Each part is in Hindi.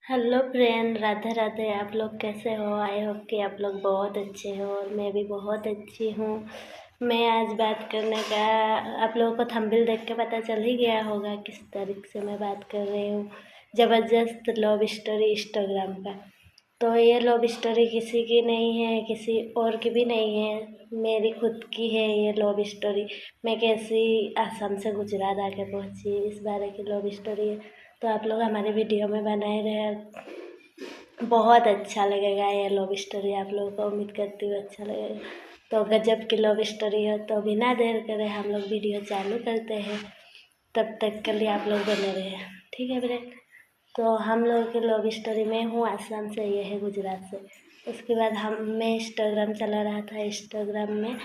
Hello friend, Radhe Radhe. आप लोग कैसे हो? आई होप कि आप लोग बहुत अच्छे हो और मैं भी बहुत अच्छी हूँ। मैं आज बात करने का, आप लोगों को थंबनेल देख के पता चल ही गया होगा किस तारीख से मैं बात कर रही हूँ। ज़बरदस्त लव स्टोरी इंस्टाग्राम का। तो ये लव स्टोरी किसी की नहीं है, किसी और की भी नहीं है, मेरी खुद की है ये लव स्टोरी। मैं कैसी आसाम से गुजरात आके पहुँची, इस बारे की लव स्टोरी है। तो आप लोग हमारे वीडियो में बनाए रहे, बहुत अच्छा लगेगा ये लव स्टोरी। आप लोगों को उम्मीद करती हूँ अच्छा लगेगा। तो गजब की लव स्टोरी है, तो बिना देर करे हम लोग वीडियो चालू करते हैं। तब तक के लिए आप लोग बने रहे, ठीक है फ्रेंड। तो हम लोग की लव स्टोरी में हूँ आसाम से, ये है गुजरात से। उसके बाद मैं इंस्टाग्राम चला रहा था। इंस्टाग्राम में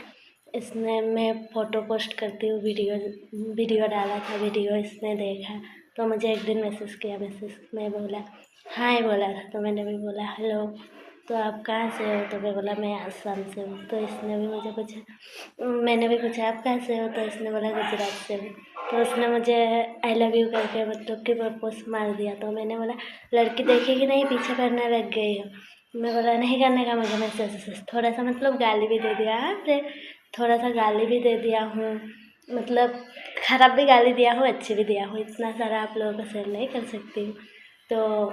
इसने मैं फ़ोटो पोस्ट करती हूँ, वीडियो डाला था। वीडियो इसने देखा तो मुझे एक दिन मैसेज किया। मैसेज में बोला हाय बोला था, तो मैंने भी बोला हेलो। तो आप कहाँ से हो? तो मैं बोला मैं आसाम से हूँ। तो इसने भी मुझे पूछा, मैंने भी पूछा आप कहाँ से हो? तो इसने बोला गुजरात से हूँ। तो उसने मुझे आई लव यू करके मतलब कि प्रपोज मार दिया। तो मैंने बोला लड़की देखेगी नहीं, पीछे पड़ने लग गई हो। मैं बोला नहीं करने का मुझे मैसेज। थोड़ा सा मतलब गाली भी दे दिया। हाँ फिर थोड़ा सा गाली भी दे दिया हूँ, मतलब खराब भी गाली दिया हूँ, अच्छी भी दिया हूँ। इतना सारा आप लोगों को शेयर नहीं कर सकती हूँ। तो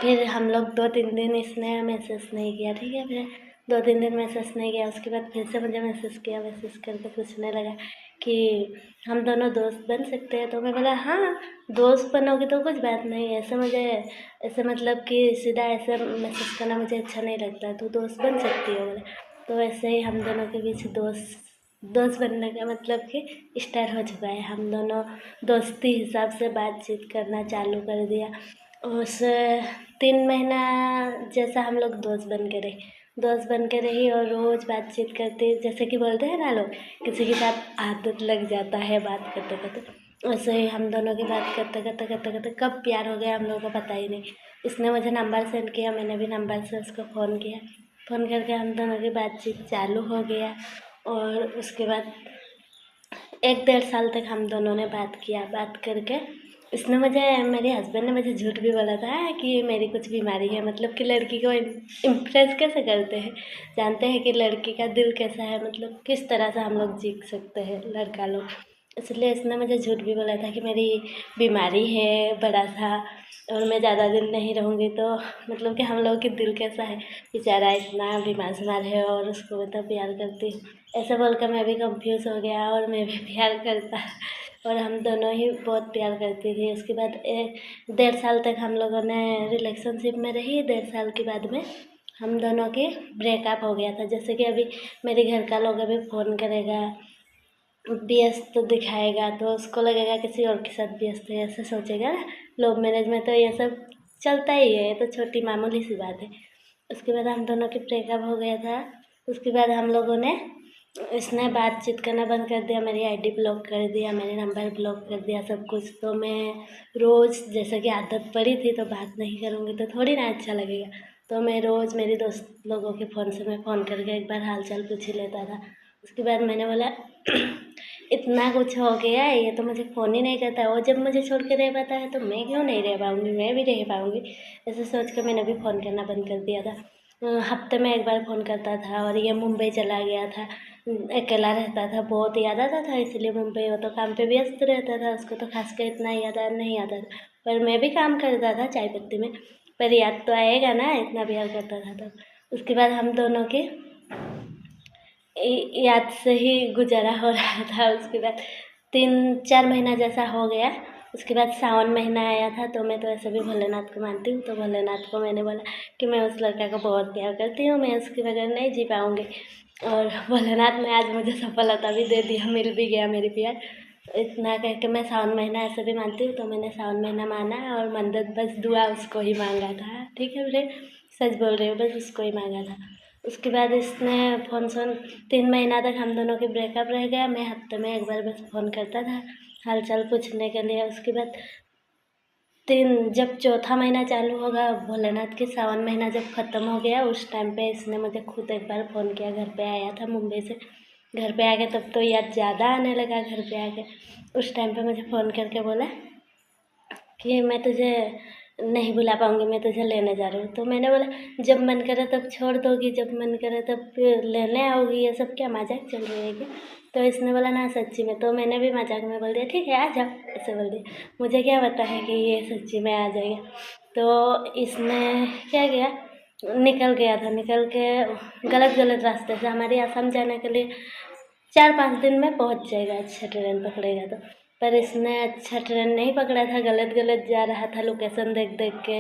फिर हम लोग 2-3 दिन इसने मैसेज नहीं किया, ठीक है। फिर 2-3 दिन मैसेज नहीं किया, उसके बाद फिर से मुझे मैसेज किया। मैसेज करके पूछने लगा कि हम दोनों दोस्त बन सकते हैं। तो मैं बोला हाँ, दोस्त बनोगे तो कुछ बात नहीं है। ऐसे मतलब कि सीधा ऐसे मैसेज करना मुझे अच्छा नहीं लगता, तो दोस्त बन सकती हो बोले। तो ऐसे ही हम दोनों के बीच दोस्त बनने का मतलब कि स्टार्ट हो चुका है। हम दोनों दोस्ती हिसाब से बातचीत करना चालू कर दिया। उस 3 महीना जैसा हम लोग दोस्त बन के रही और रोज़ बातचीत करते, जैसे कि बोलते हैं ना लोग, किसी के साथ आदत लग जाता है बात करते करते। वैसे ही हम दोनों की बात करते करते कब प्यार हो गया हम लोगों को पता ही नहीं। इसने मुझे नंबर सेंड किया, मैंने भी नंबर से उसको फ़ोन किया। फ़ोन करके हम दोनों की बातचीत चालू हो गया। और उसके बाद 1-1.5 साल तक हम दोनों ने बात किया। बात करके इसने मुझे, मेरे हस्बैंड ने मुझे झूठ भी बोला था कि मेरी कुछ बीमारी है। मतलब कि लड़की को इम्प्रेस कैसे करते हैं, जानते हैं कि लड़की का दिल कैसा है, मतलब किस तरह से हम लोग जीत सकते हैं लड़का लोग। इसलिए इसने मुझे झूठ भी बोला था कि मेरी बीमारी है बड़ा सा और मैं ज़्यादा दिन नहीं रहूँगी। तो मतलब कि हम लोग के दिल कैसा है, बेचारा इतना बीमार सीमार है और उसको मैं तो प्यार करती हूँ। ऐसे बोलकर मैं भी कंफ्यूज हो गया और मैं भी प्यार करता और हम दोनों ही बहुत प्यार करती थी। उसके बाद 1.5 साल तक हम लोगों ने रिलेशनशिप में रही। 1.5 साल के बाद में हम दोनों के ब्रेकअप हो गया था। जैसे कि अभी मेरे घर का लोग अभी फ़ोन करेगा, व्यस्त दिखाएगा तो उसको लगेगा किसी और के साथ व्यस्त है, ऐसे सोचेगा ना। लव मैरिज में तो ये सब चलता ही है, ये तो छोटी मामूली सी बात है। उसके बाद हम दोनों के ब्रेकअप हो गया था। उसके बाद हम लोगों ने, इसने बातचीत करना बंद कर दिया, मेरी आईडी ब्लॉक कर दिया, मेरे नंबर ब्लॉक कर दिया, सब कुछ। तो मैं रोज़, जैसे कि आदत पड़ी थी तो बात नहीं करूँगी तो थोड़ी ना अच्छा लगेगा। तो मैं रोज़ मेरी दोस्त लोगों के फ़ोन से मैं फ़ोन करके एक बार हाल चाल पूछ ही लेता था। उसके बाद मैंने बोला इतना कुछ हो गया है, ये तो मुझे फ़ोन ही नहीं करता। वो जब मुझे छोड़ के रह पाता है तो मैं क्यों नहीं रह पाऊँगी, मैं भी रह पाऊँगी। ऐसे सोच कर मैंने भी फ़ोन करना बंद कर दिया था। हफ्ते में एक बार फ़ोन करता था। और ये मुंबई चला गया था, अकेला रहता था, बहुत याद आता था इसलिए मुंबई। वो तो काम पे व्यस्त रहता था, उसको तो खास कर इतना याद नहीं आता था। पर मैं भी काम करता था चाय पत्ती में, पर याद तो आएगा ना, इतना प्यार करता था। तो उसके बाद हम दोनों के याद से ही गुजारा हो रहा था। उसके बाद 3-4 महीना जैसा हो गया। उसके बाद सावन महीना आया था। तो मैं तो ऐसे भी भोलेनाथ को मानती हूँ, तो भोलेनाथ को मैंने बोला कि मैं उस लड़का को बहुत प्यार करती हूँ, मैं उसके बगैर नहीं जी पाऊँगी। और भोलेनाथ ने आज मुझे सफलता भी दे दिया, मिल भी गया मेरी प्यार। इतना कह के मैं सावन महीना ऐसे भी मानती हूँ, तो मैंने सावन महीना माना और मन्नत बस दुआ उसको ही मांगा था, ठीक है मेरे, सच बोल रही हूँ, बस उसको ही मांगा था। उसके बाद इसने फ़ोन 3 महीना तक हम दोनों के ब्रेकअप रह गया। मैं हफ्ते में एक बार बस फ़ोन करता था हाल चाल पूछने के लिए। उसके बाद जब चौथा महीना चालू होगा भोलेनाथ के, सावन महीना जब ख़त्म हो गया, उस टाइम पे इसने मुझे खुद एक बार फ़ोन किया। घर पे आया था मुंबई से, घर पे आ गया तब तो याद ज़्यादा आने लगा घर पे आके। उस टाइम पे मुझे फ़ोन करके बोला कि मैं तुझे नहीं बुला पाऊँगी, मैं तुझे लेने जा रही हूँ। तो मैंने बोला जब मन करे तब छोड़ दोगी, जब मन करे तब फिर लेने आओगी, ये सब क्या मजाक चल रही है क्या? तो इसने बोला ना सच्ची में। तो मैंने भी मजाक में बोल दिया ठीक है आ जाओ, ऐसे बोल दिया। मुझे क्या पता है कि ये सच्ची में आ जाएगा। तो इसने क्या किया, निकल गया था, निकल के गलत गलत रास्ते से हमारी आसाम जाने के लिए 4-5 दिन में पहुंच जाएगा, अच्छा ट्रेन पकड़ेगा तो। पर इसने अच्छा ट्रेन नहीं पकड़ा था, गलत गलत जा रहा था, लोकेशन देख देख के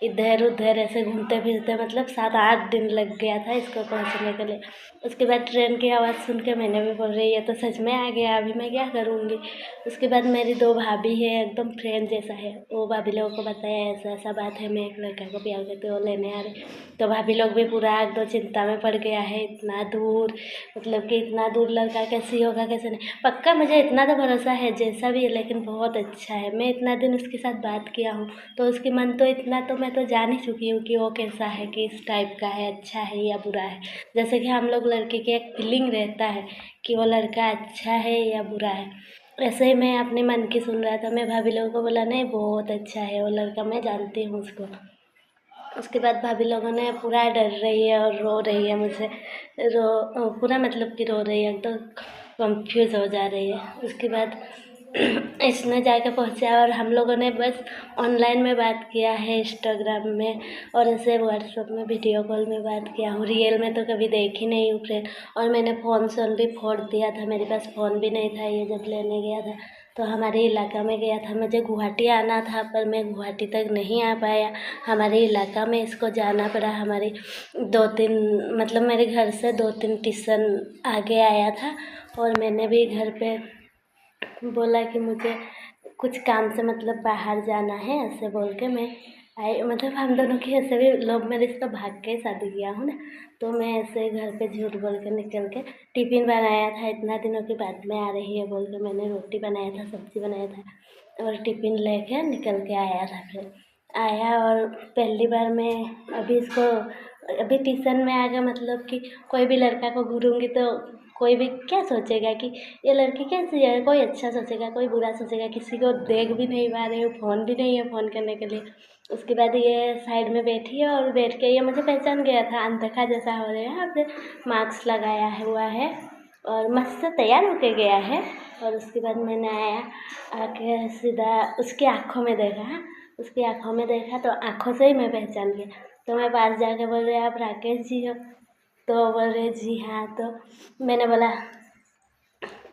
इधर उधर ऐसे घूमते फिरते, मतलब 7-8 दिन लग गया था इसको पहुंचने के लिए। उसके बाद ट्रेन की आवाज़ सुन के मैंने भी बोल रही है तो सच में आ गया, अभी मैं क्या करूँगी। उसके बाद मेरी 2 भाभी है, एकदम फ्रेंड जैसा है। वो भाभी लोगों को बताया ऐसा ऐसा बात है, मैं एक लड़का को प्यार करती हूँ, वो लेने आ रही। तो भाभी लोग भी पूरा एकदम चिंता में पड़ गया है, इतना दूर, मतलब कि इतना दूर लड़का कैसे होगा कैसे नहीं। पक्का मुझे इतना तो भरोसा है जैसा भी है, लेकिन बहुत अच्छा है। मैं इतना दिन उसके साथ बात किया हूँ तो उसकी मन तो इतना तो मैं तो जान ही चुकी हूँ कि वो कैसा है, किस टाइप का है, अच्छा है या बुरा है। जैसे कि हम लोग लड़के की एक फीलिंग रहता है कि वो लड़का अच्छा है या बुरा है, ऐसे ही मैं अपने मन की सुन रहा था। मैं भाभी लोगों को बोला नहीं बहुत अच्छा है वो लड़का, मैं जानती हूँ उसको। उसके बाद भाभी लोगों ने पूरा डर रही है और रो रही है मुझे, पूरा मतलब कि रो रही है, एकदम कंफ्यूज हो जा रही है। उसके बाद इसने जाके पहुंचा और हम लोगों ने बस ऑनलाइन में बात किया है, इंस्टाग्राम में और ऐसे व्हाट्सएप में वीडियो कॉल में बात किया हूँ। रियल में तो कभी देखी नहीं हूँ फ्रेंड। और मैंने फ़ोन सोन भी फोड़ दिया था, मेरे पास फ़ोन भी नहीं था ये जब लेने गया था। तो हमारे इलाका में गया था, मुझे गुवाहाटी आना था पर मैं गुवाहाटी तक नहीं आ पाया, हमारे इलाका में इसको जाना पड़ा। हमारी 2-3 मतलब मेरे घर से 2-3 स्टेशन आगे आया था और मैंने भी घर पे बोला कि मुझे कुछ काम से मतलब बाहर जाना है, ऐसे बोल के मैं आई। मतलब हम दोनों की ऐसे भी लव मैरिज तो भाग के शादी किया हूँ ना, तो मैं ऐसे घर पे झूठ बोल के निकल के टिफ़िन बनाया था, इतना दिनों के बाद में आ रही है बोल के मैंने रोटी बनाया था, सब्ज़ी बनाया था और टिफ़िन लेके निकल के आया था। फिर आया और पहली बार मैं अभी इसको अभी ट्यूशन में आ गया, मतलब कि कोई भी लड़का को घूरूँगी तो कोई भी क्या सोचेगा कि ये लड़की कैसी है, कोई अच्छा सोचेगा कोई बुरा सोचेगा। किसी को देख भी नहीं पा रहे हो, फ़ोन भी नहीं है फ़ोन करने के लिए। उसके बाद ये साइड में बैठी है और बैठ के ये मुझे पहचान गया था, अनदेखा जैसा हो रहा है। फिर मास्क लगाया हुआ है और मस्त से तैयार होके गया है। और उसके बाद मैंने आया आके सीधा उसकी आँखों में देखा, उसकी आँखों में देखा तो आँखों से ही मैं पहचान गया। तो मैं पास जाके बोल रही आप राकेश जी हो? तो बोल रहे जी हाँ। तो मैंने बोला,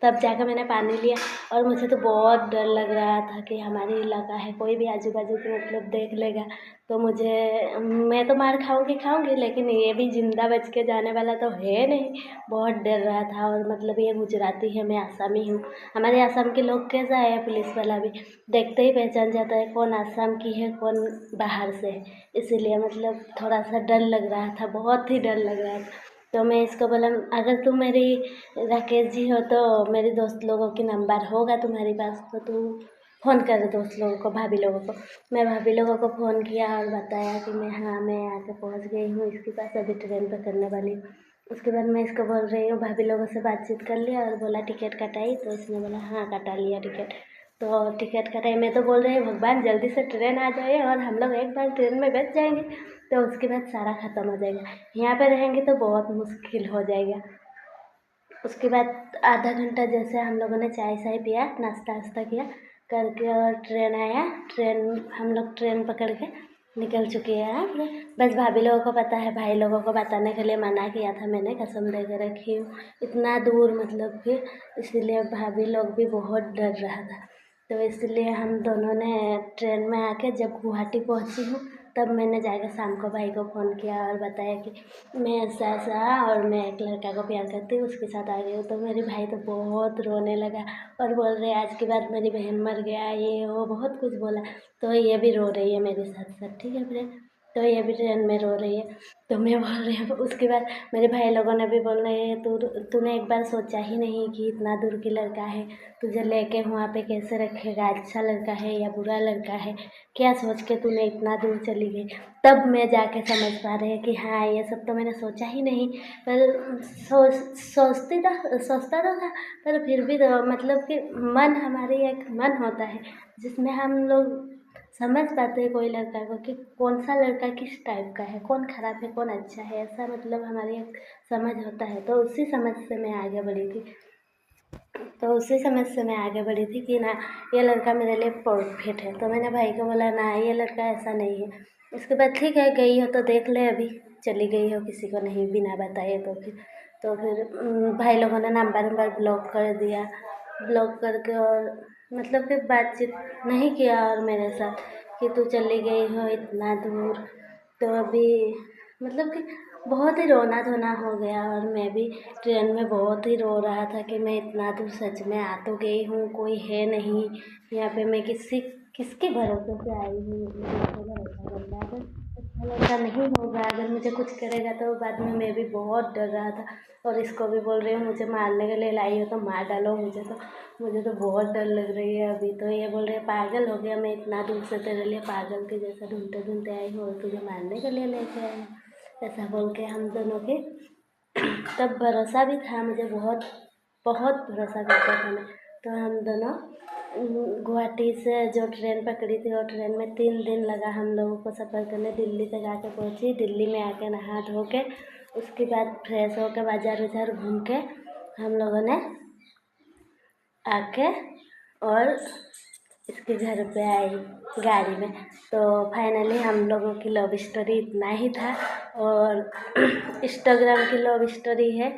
तब जाकर मैंने पानी लिया और मुझे तो बहुत डर लग रहा था कि हमारे इलाका है, कोई भी आजू बाजू के मतलब देख लेगा तो मुझे, मैं तो मार खाऊंगी लेकिन ये भी जिंदा बच के जाने वाला तो है नहीं। बहुत डर रहा था। और मतलब ये गुजराती है, मैं आसामी हूँ। हमारे आसाम के लोग कैसा है, पुलिस वाला भी देखते ही पहचान जाता है कौन आसाम की है कौन बाहर से है। इसीलिए मतलब थोड़ा सा डर लग रहा था, बहुत ही डर लग रहा था। तो मैं इसको बोला अगर तुम मेरी राकेश जी हो तो मेरे दोस्त लोगों की नंबर होगा तुम्हारे पास तो तू फ़ोन कर दोस्त लोगों को, भाभी लोगों को। मैं भाभी लोगों को फ़ोन किया और बताया कि मैं आके पहुंच गई हूँ इसके पास, अभी ट्रेन पकड़ने वाली हूँ। उसके बाद मैं इसको बोल रही हूँ, भाभी लोगों से बातचीत कर लिया और बोला टिकट कटाई, तो इसने बोला हाँ कटा लिया टिकट। तो टिकट कटाई, मैं तो बोल रही हूँ भगवान जल्दी से ट्रेन आ जाए और हम लोग एक बार ट्रेन में बैठ जाएंगे तो उसके बाद सारा ख़त्म हो जाएगा। यहाँ पे रहेंगे तो बहुत मुश्किल हो जाएगा। उसके बाद आधा घंटा जैसे हम लोगों ने चाय शाय पिया, नाश्ता वास्ता किया करके और ट्रेन आया। हम लोग ट्रेन पकड़ के निकल चुके हैं। बस भाभी लोगों को पता है, भाई लोगों को बताने के लिए मना किया था मैंने, कसम दे के रखी हूँ इतना दूर मतलब कि, इसीलिए भाभी लोग भी बहुत डर रहा था। तो इसलिए हम दोनों ने ट्रेन में आके जब गुवाहाटी पहुँची हूँ तब मैंने जाकर शाम को भाई को फ़ोन किया और बताया कि मैं ऐसा ऐसा और मैं एक लड़का को प्यार करती हूँ, उसके साथ आ गई हूँ। तो मेरे भाई तो बहुत रोने लगा और बोल रहे आज के बाद मेरी बहन मर गया, ये वो बहुत कुछ बोला। तो ये भी रो रही है मेरे साथ साथ, ठीक है फ्रेंड। तो ये भी ट्रेन में रो रही है। तो मैं बोल रही हूँ, उसके बाद मेरे भाई लोगों ने भी बोल रहे हैं तूने एक बार सोचा ही नहीं कि इतना दूर की लड़का है, तुझे लेके वहाँ पे कैसे रखेगा, अच्छा लड़का है या बुरा लड़का है, क्या सोच के तूने इतना दूर चली गई। तब मैं जाके समझ पा रही है कि हाँ ये सब तो मैंने सोचा ही नहीं। पर सोचता तो था, पर फिर भी तो मतलब कि मन, हमारी एक मन होता है जिसमें हम लोग समझ पाते हैं कोई लड़का को कि कौन सा लड़का किस टाइप का है, कौन खराब है कौन अच्छा है, ऐसा मतलब हमारी एक समझ होता है। तो उसी समझ से मैं आगे बढ़ी थी। तो उसी समझ से मैं आगे बढ़ी थी कि ना ये लड़का मेरे लिए परफेक्ट है। तो मैंने भाई को बोला ना ये लड़का ऐसा नहीं है। उसके बाद ठीक है, गई हो तो देख ले, अभी चली गई हो किसी को नहीं बिना बताए तो फिर भाई लोगों ने नंबर ब्लॉक कर दिया। ब्लॉक करके और मतलब कि बातचीत नहीं किया और मेरे साथ कि तू चली गई हो इतना दूर। तो अभी मतलब कि बहुत ही रोना धोना हो गया और मैं भी ट्रेन में बहुत ही रो रहा था कि मैं इतना दूर सच में आ तो गई हूँ, कोई है नहीं यहाँ पे, मैं किसके भरोसे से आई हूँ, मुझे इसको भरोसा करना है। अगर अच्छा लड़का नहीं होगा, अगर मुझे कुछ करेगा तो बाद में मैं भी बहुत डर रहा था। और इसको भी बोल रही हूँ मुझे मारने के लिए लाई हो तो मार डालो, मुझे तो बहुत डर लग रही है। अभी तो ये बोल रही है पागल हो गया, मैं इतना दूर से तेरे लिए पागल के जैसा ढूंढते ढूंढते आई हूँ और तुझे मारने के लिए लेके आई हूँ। ऐसा बोल के हम दोनों के तब भरोसा भी था मुझे, बहुत बहुत भरोसा करता था मैं। तो हम दोनों गुवाहाटी से जो ट्रेन पकड़ी थी, और ट्रेन में 3 दिन लगा हम लोगों को सफ़र करने। दिल्ली तक आके पहुँची, दिल्ली में आके नहा धो के उसके बाद फ्रेश होकर बाज़ार उजार घूम के हम लोगों ने आके और इसके घर पे आई गाड़ी में। तो फाइनली हम लोगों की लव स्टोरी इतना ही था। और इंस्टाग्राम की लव स्टोरी है,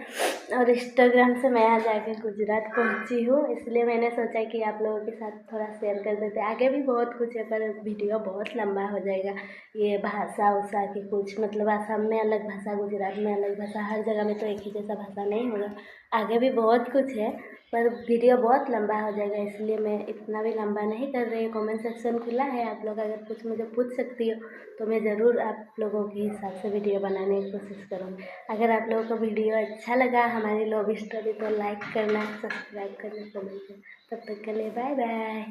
और इंस्टाग्राम से मैं आज आके गुजरात पहुंची हूँ, इसलिए मैंने सोचा कि आप लोगों के साथ थोड़ा शेयर कर देते। आगे भी बहुत कुछ है पर वीडियो बहुत लंबा हो जाएगा। ये भाषा उषा की कुछ मतलब आसाम में अलग भाषा, गुजरात में अलग भाषा, हर जगह में तो एक ही जैसा भाषा नहीं होगा। आगे भी बहुत कुछ है पर वीडियो बहुत लंबा हो जाएगा, इसलिए मैं इतना भी लंबा नहीं कर रही हूँ। कमेंट सेक्शन खुला है, आप लोग अगर कुछ मुझे पूछ सकती हो तो मैं ज़रूर आप लोगों के हिसाब से वीडियो बनाने की कोशिश करूँगी। अगर आप लोगों को वीडियो अच्छा लगा हमारी लव स्टोरी तो लाइक करना, सब्सक्राइब करना, कमेंट करना। तब तक के लिए बाय बाय।